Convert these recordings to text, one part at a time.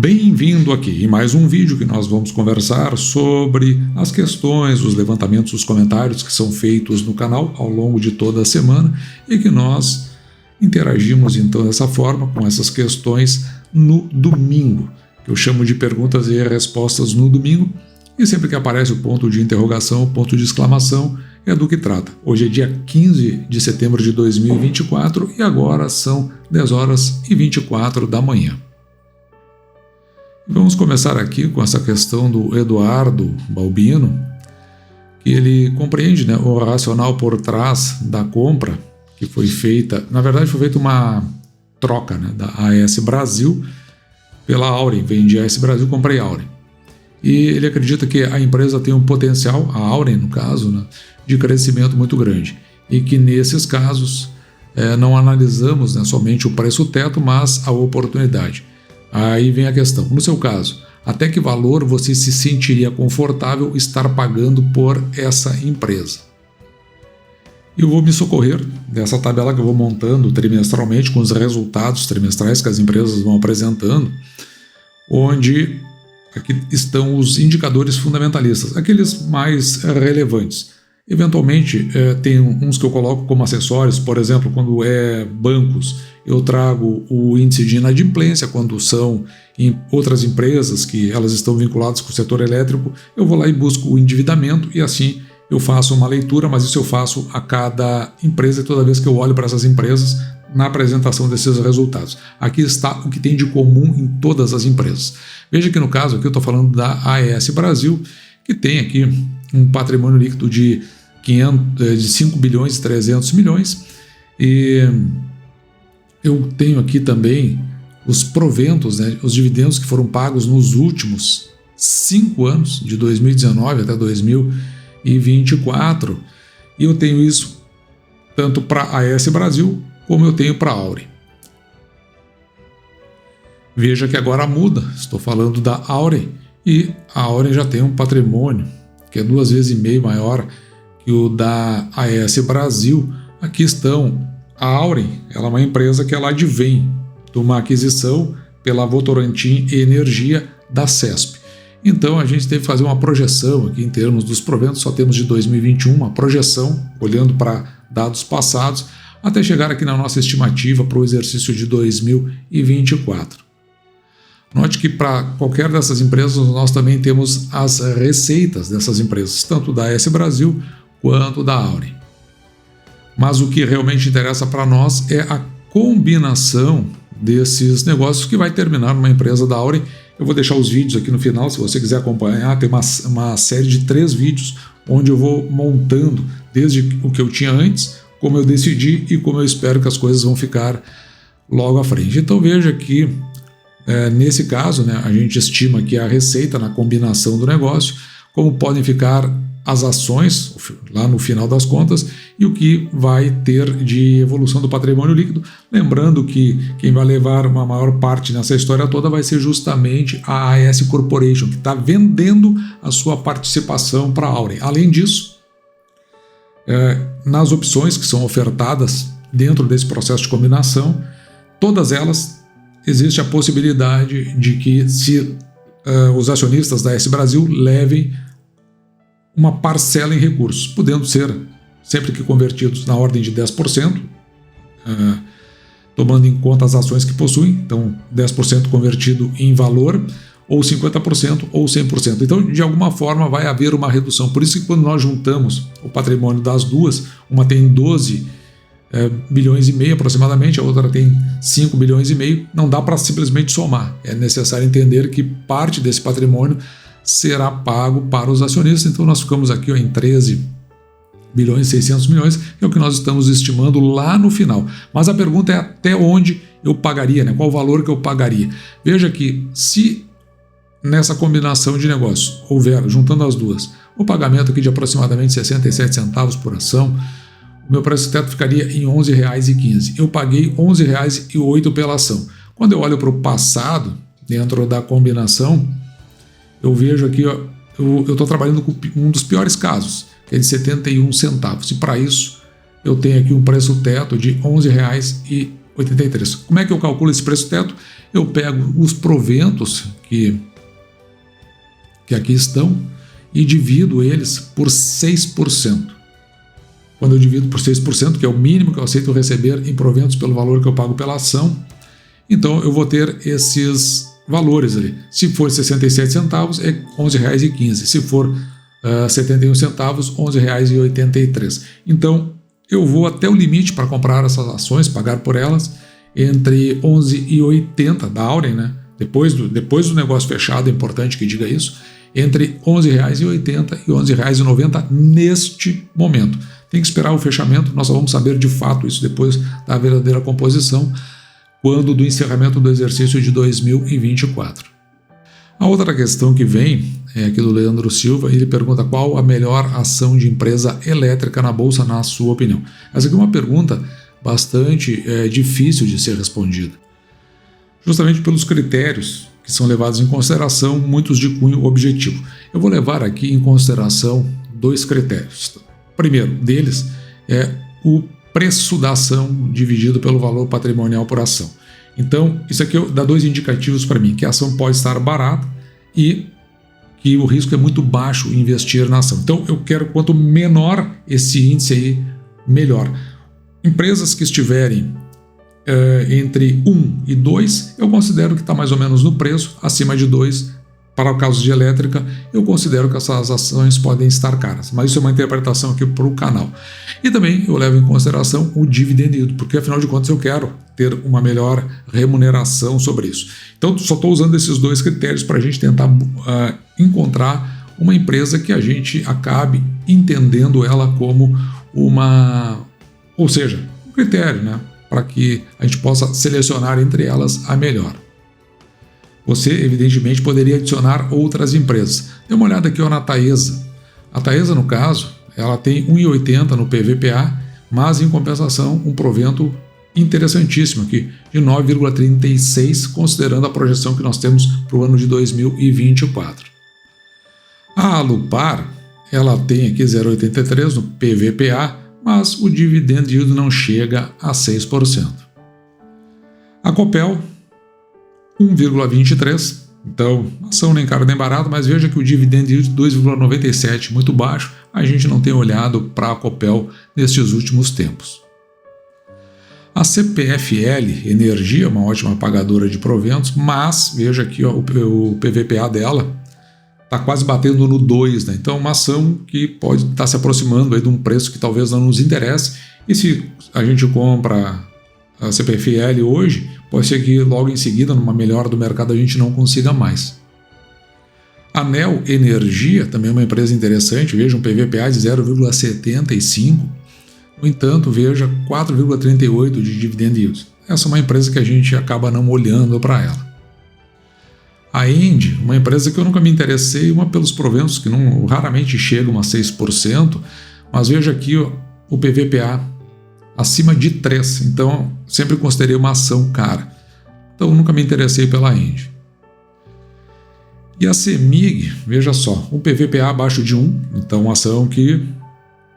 Bem-vindo aqui em mais um vídeo que nós vamos conversar sobre as questões, os levantamentos, os comentários que são feitos no canal ao longo de toda a semana e que nós interagimos então dessa forma com essas questões no domingo, que eu chamo de perguntas e respostas no domingo, e sempre que aparece o ponto de interrogação, o ponto de exclamação, é do que trata. Hoje é dia 15 de setembro de 2024 e agora são 10 horas e 24 da manhã. Vamos começar aqui com essa questão do Eduardo Balbino, que ele compreende, o racional por trás da compra que foi feita. Na verdade, foi feita uma troca da AS Brasil pela Auren. Vendi a AS Brasil, comprei a Auren. E ele acredita que a empresa tem um potencial, a Auren no caso, de crescimento muito grande. E que nesses casos não analisamos somente o preço teto, mas a oportunidade. Aí vem a questão, no seu caso, até que valor você se sentiria confortável estar pagando por essa empresa? Eu vou me socorrer dessa tabela que eu vou montando trimestralmente com os resultados trimestrais que as empresas vão apresentando, onde aqui estão os indicadores fundamentalistas, aqueles mais relevantes. Eventualmente, tem uns que eu coloco como acessórios, por exemplo, quando é bancos, eu trago o índice de inadimplência, quando são em outras empresas que elas estão vinculadas com o setor elétrico, eu vou lá e busco o endividamento e assim eu faço uma leitura, mas isso eu faço a cada empresa e toda vez que eu olho para essas empresas na apresentação desses resultados. Aqui está o que tem de comum em todas as empresas. Veja que no caso aqui eu estou falando da AS Brasil, que tem aqui um patrimônio líquido de 5 bilhões e 300 milhões e eu tenho aqui também os proventos, os dividendos que foram pagos nos últimos 5 anos, de 2019 até 2024, e eu tenho isso tanto para a AS Brasil como eu tenho para a Auren. Veja que agora muda, estou falando da Auren, e a Auren já tem um patrimônio que é 2,5 vezes maior que o da AS Brasil. Aqui estão. A Auren, ela é uma empresa que ela advém de uma aquisição pela Votorantim Energia da CESP. Então a gente teve que fazer uma projeção aqui em termos dos proventos, só temos de 2021, uma projeção, olhando para dados passados, até chegar aqui na nossa estimativa para o exercício de 2024. Note que para qualquer dessas empresas nós também temos as receitas dessas empresas, tanto da AS Brasil quanto da Auren. Mas o que realmente interessa para nós é a combinação desses negócios que vai terminar numa empresa da Auren. Eu vou deixar os vídeos aqui no final, se você quiser acompanhar, tem uma série de 3 vídeos onde eu vou montando desde o que eu tinha antes, como eu decidi e como eu espero que as coisas vão ficar logo à frente. Então veja que nesse caso, a gente estima que a receita na combinação do negócio, como podem ficar as ações lá no final das contas e o que vai ter de evolução do patrimônio líquido. Lembrando que quem vai levar uma maior parte nessa história toda vai ser justamente a AS Corporation, que está vendendo a sua participação para a Auren. Além disso, nas opções que são ofertadas dentro desse processo de combinação, todas elas existe a possibilidade de que se os acionistas da AS Brasil levem uma parcela em recursos, podendo ser, sempre que convertidos, na ordem de 10%, tomando em conta as ações que possuem, então 10% convertido em valor, ou 50% ou 100%. Então, de alguma forma, vai haver uma redução. Por isso que quando nós juntamos o patrimônio das duas, uma tem 12 bilhões e meio aproximadamente, a outra tem 5 bilhões e meio, não dá para simplesmente somar. É necessário entender que parte desse patrimônio será pago para os acionistas. Então nós ficamos aqui em 13 bilhões e 600 milhões, que é o que nós estamos estimando lá no final. Mas a pergunta é até onde eu pagaria, qual o valor que eu pagaria. Veja que se nessa combinação de negócios houver, juntando as duas, o pagamento aqui de aproximadamente 67 centavos por ação, o meu preço teto ficaria em R$ 11,15. Eu paguei R$ 11,08 pela ação. Quando eu olho para o passado, dentro da combinação, eu vejo aqui, eu estou trabalhando com um dos piores casos, que é de 71 centavos. E para isso, eu tenho aqui um preço teto de R$ 83. Como é que eu calculo esse preço teto? Eu pego os proventos que aqui estão e divido eles por 6%. Quando eu divido por 6%, que é o mínimo que eu aceito receber em proventos pelo valor que eu pago pela ação, então eu vou ter esses valores ali. Se for 67 centavos, é R$ 11,15. Se for 71 centavos, R$ 11,83. Então, eu vou até o limite para comprar essas ações, pagar por elas, entre R$ 11,80 da Auren, né? Depois do negócio fechado, é importante que diga isso, entre R$ 11,80 e R$ 11,90 neste momento. Tem que esperar o fechamento, nós só vamos saber de fato isso depois da verdadeira composição, quando do encerramento do exercício de 2024. A outra questão que vem é aqui do Leandro Silva, ele pergunta qual a melhor ação de empresa elétrica na Bolsa, na sua opinião. Essa aqui é uma pergunta bastante difícil de ser respondida, justamente pelos critérios que são levados em consideração, muitos de cunho objetivo. Eu vou levar aqui em consideração 2 critérios. O primeiro deles é o preço da ação dividido pelo valor patrimonial por ação. Então, isso aqui dá 2 indicativos para mim, que a ação pode estar barata e que o risco é muito baixo em investir na ação. Então, eu quero quanto menor esse índice aí, melhor. Empresas que estiverem entre 1 e 2, eu considero que está mais ou menos no preço, acima de 2, para o caso de elétrica, eu considero que essas ações podem estar caras, mas isso é uma interpretação aqui para o canal. E também eu levo em consideração o dividend yield, porque afinal de contas eu quero ter uma melhor remuneração sobre isso. Então só estou usando esses 2 critérios para a gente tentar encontrar uma empresa que a gente acabe entendendo ela como ou seja, um critério, né, para que a gente possa selecionar entre elas a melhor. Você, evidentemente, poderia adicionar outras empresas. Dê uma olhada aqui na Taesa. A Taesa, no caso, ela tem 1,80 no PVPA, mas, em compensação, um provento interessantíssimo aqui, de 9,36, considerando a projeção que nós temos para o ano de 2024. A Alupar, ela tem aqui 0,83 no PVPA, mas o dividend yield não chega a 6%. A Copel, 1,23, então ação nem cara nem barato, mas veja que o dividend yield 2,97, muito baixo, a gente não tem olhado para a Copel nestes últimos tempos. A CPFL Energia, uma ótima pagadora de proventos, mas veja aqui o PVPA dela está quase batendo no 2, né? Então uma ação que pode estar se aproximando aí de um preço que talvez não nos interesse, e se a gente compra a CPFL hoje, pode ser que logo em seguida, numa melhora do mercado, a gente não consiga mais. A Neo Energia, também é uma empresa interessante, veja um PVPA de 0,75, no entanto, veja 4,38 de dividend yield. Essa é uma empresa que a gente acaba não olhando para ela. A End, uma empresa que eu nunca me interessei, uma pelos proventos que raramente chegam a 6%, mas veja aqui o PVPA acima de 3, então sempre considerei uma ação cara. Então nunca me interessei pela End. E a CEMIG, veja só, um PVPA abaixo de 1, então uma ação que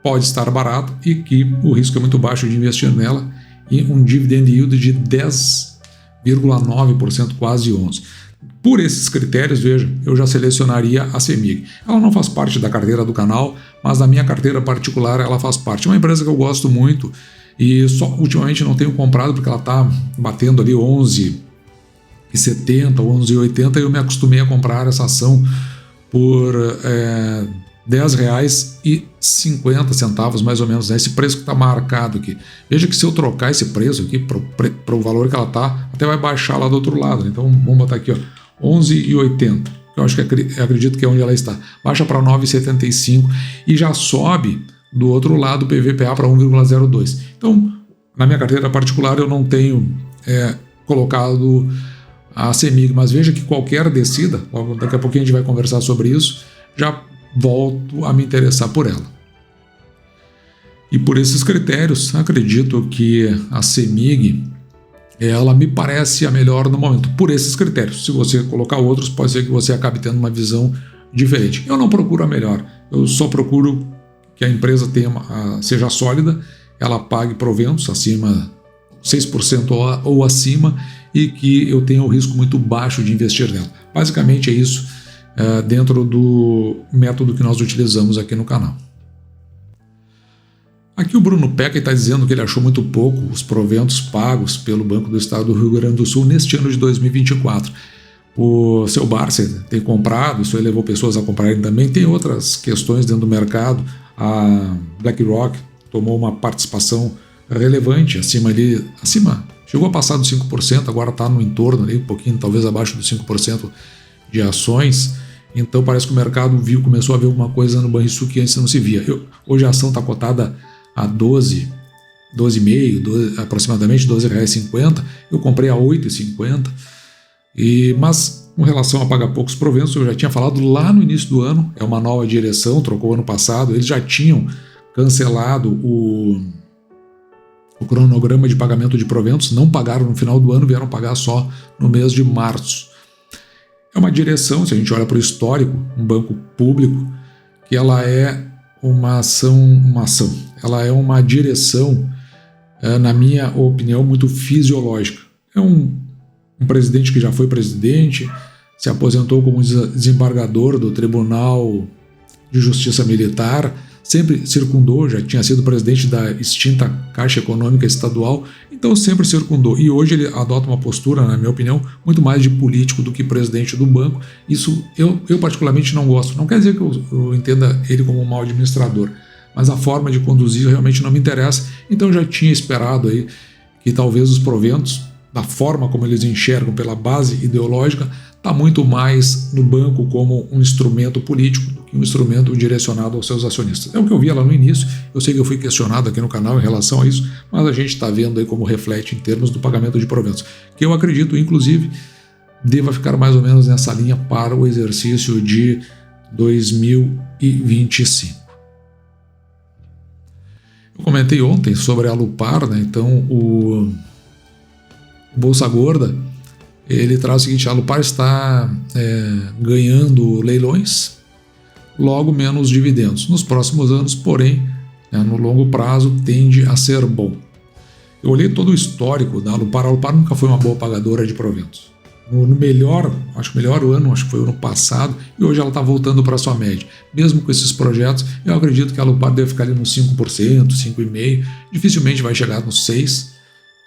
pode estar barata e que o risco é muito baixo de investir nela, e um dividend yield de 10,9%, quase 11%. Por esses critérios, veja, eu já selecionaria a CEMIG. Ela não faz parte da carteira do canal, mas na minha carteira particular ela faz parte. É uma empresa que eu gosto muito e só ultimamente não tenho comprado porque ela está batendo ali 11,70, 11,80 e eu me acostumei a comprar essa ação por R$10,50 mais ou menos, né? Esse preço que está marcado aqui. Veja que se eu trocar esse preço aqui para o valor que ela está, até vai baixar lá do outro lado. Então vamos botar aqui, ó, 11,80, que eu acho que acredito que é onde ela está. Baixa para 9,75 e já sobe do outro lado o PVPA para 1,02. Então, na minha carteira particular eu não tenho colocado a CEMIG, mas veja que qualquer descida, daqui a pouquinho a gente vai conversar sobre isso, já volto a me interessar por ela. E por esses critérios, acredito que a CEMIG, ela me parece a melhor no momento, por esses critérios. Se você colocar outros, pode ser que você acabe tendo uma visão diferente. Eu não procuro a melhor, eu só procuro que a empresa seja sólida, ela pague proventos acima 6% ou acima e que eu tenha o risco muito baixo de investir nela. Basicamente é isso dentro do método que nós utilizamos aqui no canal. Aqui o Bruno Peca está dizendo que ele achou muito pouco os proventos pagos pelo Banco do Estado do Rio Grande do Sul neste ano de 2024. O seu Barça tem comprado, isso levou pessoas a comprarem também. Tem outras questões dentro do mercado. A BlackRock tomou uma participação relevante, acima, chegou a passar dos 5%, agora está no entorno, ali, um pouquinho, talvez abaixo dos 5% de ações. Então parece que o mercado começou a ver alguma coisa no Banrisul que antes não se via. Hoje a ação está cotada a 12,5, aproximadamente R$12,50. Eu comprei a R$8,50. Mas com relação a pagar poucos proventos, eu já tinha falado lá no início do ano, é uma nova direção, trocou ano passado, eles já tinham cancelado o cronograma de pagamento de proventos, não pagaram no final do ano, vieram pagar só no mês de março. É uma direção, se a gente olha para o histórico, um banco público, que ela é uma ação, ela é uma direção, na minha opinião, muito fisiológica. É um presidente que já foi presidente, se aposentou como desembargador do Tribunal de Justiça Militar, sempre circundou, já tinha sido presidente da extinta Caixa Econômica Estadual, então sempre circundou. E hoje ele adota uma postura, na minha opinião, muito mais de político do que presidente do banco. Isso eu particularmente não gosto. Não quer dizer que eu entenda ele como um mau administrador, mas a forma de conduzir realmente não me interessa. Então eu já tinha esperado aí que talvez os proventos, da forma como eles enxergam pela base ideológica, está muito mais no banco como um instrumento político do que um instrumento direcionado aos seus acionistas. É o que eu via lá no início, eu sei que eu fui questionado aqui no canal em relação a isso, mas a gente está vendo aí como reflete em termos do pagamento de proventos, que eu acredito, inclusive, deva ficar mais ou menos nessa linha para o exercício de 2025. Eu comentei ontem sobre a Alupar, né? Então o Bolsa Gorda, ele traz o seguinte: a Alupar está ganhando leilões, logo menos dividendos. Nos próximos anos, porém, no longo prazo, tende a ser bom. Eu olhei todo o histórico da Alupar. A Alupar nunca foi uma boa pagadora de proventos. No melhor ano, acho que foi o ano passado, e hoje ela está voltando para a sua média. Mesmo com esses projetos, eu acredito que a Alupar deve ficar ali nos 5%, 5,5%, dificilmente vai chegar nos 6%.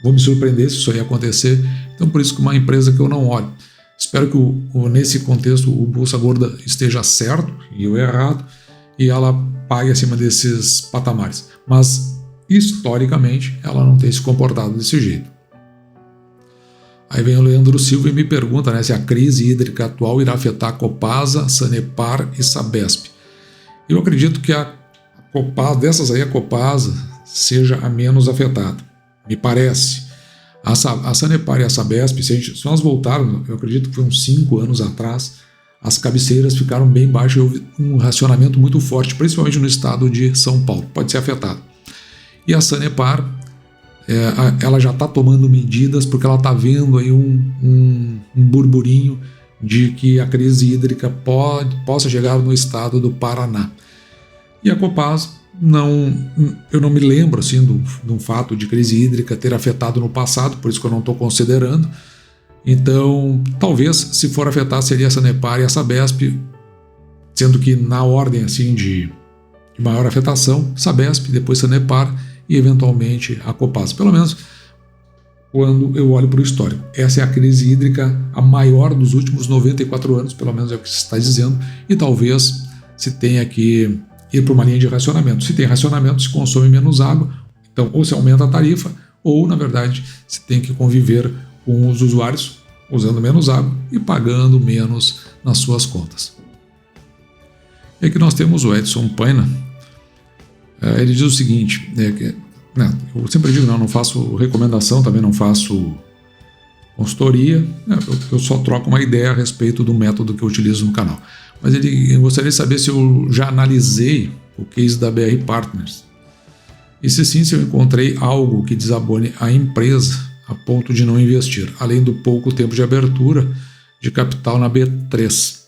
Vou me surpreender se isso aí acontecer. Então, por isso que uma empresa que eu não olho. Espero que nesse contexto o Bolsa Gorda esteja certo e eu errado e ela pague acima desses patamares. Mas, historicamente, ela não tem se comportado desse jeito. Aí vem o Leandro Silva e me pergunta, né, se a crise hídrica atual irá afetar a Copasa, Sanepar e Sabesp. Eu acredito que a Copasa seja a menos afetada. Me parece. A Sanepar e a Sabesp, se nós voltarmos, eu acredito que foi uns 5 anos atrás, as cabeceiras ficaram bem baixas e houve um racionamento muito forte, principalmente no estado de São Paulo. Pode ser afetado. E a Sanepar, ela já está tomando medidas porque ela está vendo aí um burburinho de que a crise hídrica possa chegar no estado do Paraná. E a Copasa, eu não me lembro assim de um fato de crise hídrica ter afetado no passado, por isso que eu não estou considerando. Então, talvez, se for afetar, seria a Sanepar e a Sabesp, sendo que na ordem assim de maior afetação, Sabesp, depois Sanepar e eventualmente a Copasa. Pelo menos quando eu olho para o histórico. Essa é a crise hídrica a maior dos últimos 94 anos, pelo menos é o que se está dizendo, e talvez se tenha que ir para uma linha de racionamento. Se tem racionamento, se consome menos água, então ou se aumenta a tarifa, ou na verdade se tem que conviver com os usuários usando menos água e pagando menos nas suas contas. E aqui nós temos o Edson Paina. Ele diz o seguinte, eu sempre digo, não faço recomendação, também não faço consultoria, eu só troco uma ideia a respeito do método que eu utilizo no canal. Mas ele gostaria de saber se eu já analisei o case da BR Partners. E se sim, se eu encontrei algo que desabone a empresa a ponto de não investir, além do pouco tempo de abertura de capital na B3.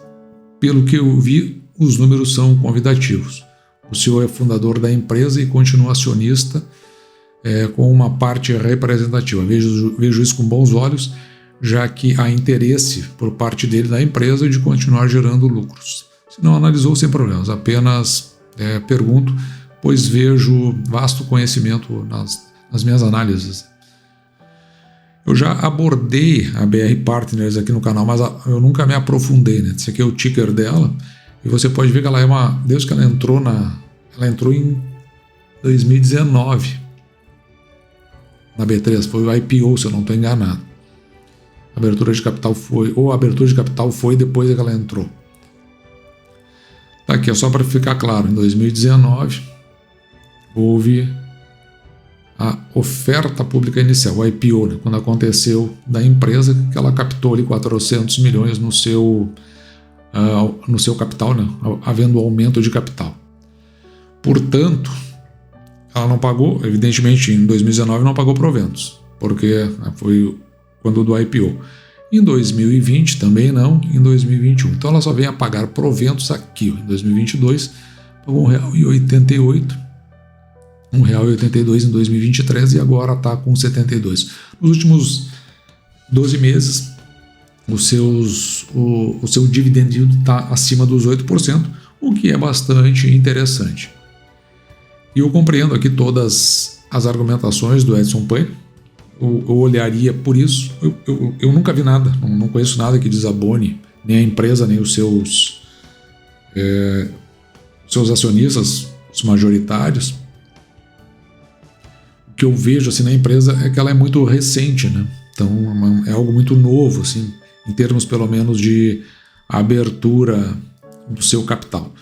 Pelo que eu vi, os números são convidativos. O senhor é fundador da empresa e continua acionista com uma parte representativa. Vejo isso com bons olhos, já que há interesse por parte dele da empresa de continuar gerando lucros. Se não analisou, sem problemas, apenas pergunto, pois vejo vasto conhecimento nas minhas análises. Eu já abordei a BR Partners aqui no canal, mas eu nunca me aprofundei, né? Esse aqui é o ticker dela, e você pode ver que ela desde que ela entrou em 2019 na B3, foi o IPO, se eu não estou enganado. A abertura de capital foi depois que ela entrou. Tá aqui, só para ficar claro, em 2019 houve a oferta pública inicial, o IPO, né, quando aconteceu da empresa, que ela captou ali 400 milhões no seu capital, né, havendo aumento de capital. Portanto, ela não pagou, evidentemente em 2019 não pagou proventos, porque foi quando do IPO. Em 2020 também não, em 2021. Então ela só vem a pagar proventos aqui. Em 2022 pagou R$ 1,88, R$ 1,82 em 2023 e agora está com 72. Nos últimos 12 meses, o seu dividend yield está acima dos 8%, o que é bastante interessante. E eu compreendo aqui todas as argumentações do Edson Paine. Eu olharia por isso. Eu nunca vi nada, não conheço nada que desabone nem a empresa, nem os seus acionistas, os majoritários. O que eu vejo assim, na empresa é que ela é muito recente, né? Então é algo muito novo, assim, em termos pelo menos de abertura do seu capital.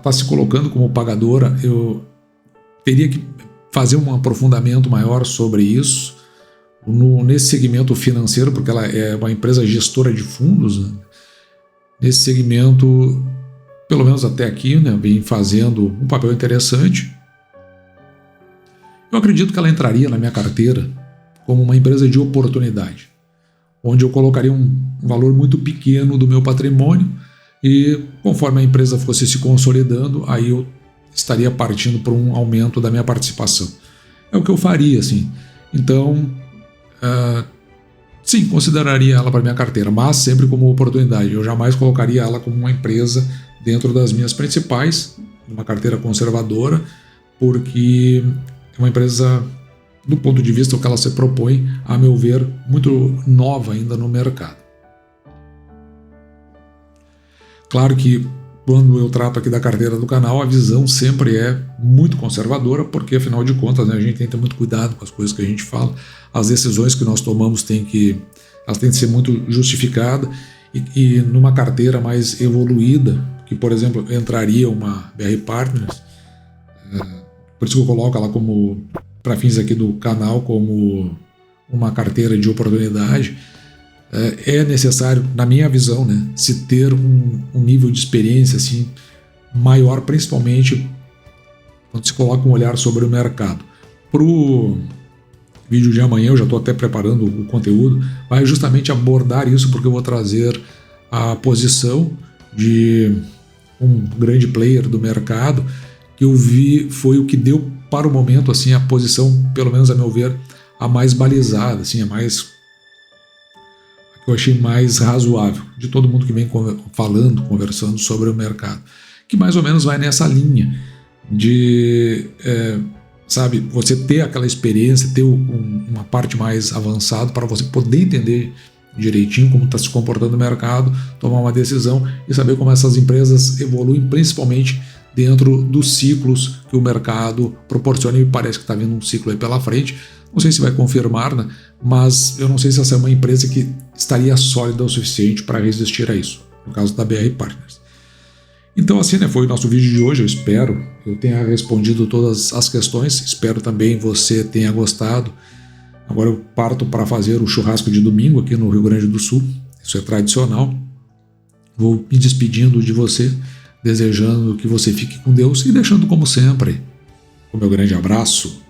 Tá se colocando como pagadora, eu teria que fazer um aprofundamento maior sobre isso nesse segmento financeiro, porque ela é uma empresa gestora de fundos, né? Nesse segmento, pelo menos até aqui, né, vem fazendo um papel interessante. Eu acredito que ela entraria na minha carteira como uma empresa de oportunidade, onde eu colocaria um valor muito pequeno do meu patrimônio e conforme a empresa fosse se consolidando, aí eu estaria partindo para um aumento da minha participação. É o que eu faria, assim. Então, sim, consideraria ela para minha carteira, mas sempre como oportunidade. Eu jamais colocaria ela como uma empresa dentro das minhas principais, uma carteira conservadora, porque é uma empresa, do ponto de vista que ela se propõe, a meu ver, muito nova ainda no mercado. Claro que quando eu trato aqui da carteira do canal, a visão sempre é muito conservadora, porque afinal de contas, né, a gente tem que ter muito cuidado com as coisas que a gente fala. As decisões que nós tomamos elas têm que ser muito justificadas e numa carteira mais evoluída, que por exemplo entraria uma BR Partners, por isso que eu coloco ela como, para fins aqui do canal, como uma carteira de oportunidade. É necessário, na minha visão, né, se ter um nível de experiência assim, maior, principalmente quando se coloca um olhar sobre o mercado. Para o vídeo de amanhã, eu já estou até preparando o conteúdo, vai justamente abordar isso, porque eu vou trazer a posição de um grande player do mercado, que eu vi foi o que deu para o momento assim, a posição, pelo menos a meu ver, a mais balizada, assim, a mais... eu achei mais razoável, de todo mundo que vem conversando sobre o mercado, que mais ou menos vai nessa linha de, você ter aquela experiência, ter uma parte mais avançada para você poder entender direitinho como está se comportando o mercado, tomar uma decisão e saber como essas empresas evoluem, principalmente dentro dos ciclos que o mercado proporciona, e parece que está vindo um ciclo aí pela frente. Não sei se vai confirmar, né? Mas eu não sei se essa é uma empresa que estaria sólida o suficiente para resistir a isso, no caso da BR Partners. Então assim, né, foi o nosso vídeo de hoje. Eu espero que eu tenha respondido todas as questões, espero também você tenha gostado. Agora eu parto para fazer o churrasco de domingo aqui no Rio Grande do Sul, isso é tradicional. Vou me despedindo de você, desejando que você fique com Deus e deixando como sempre o meu grande abraço.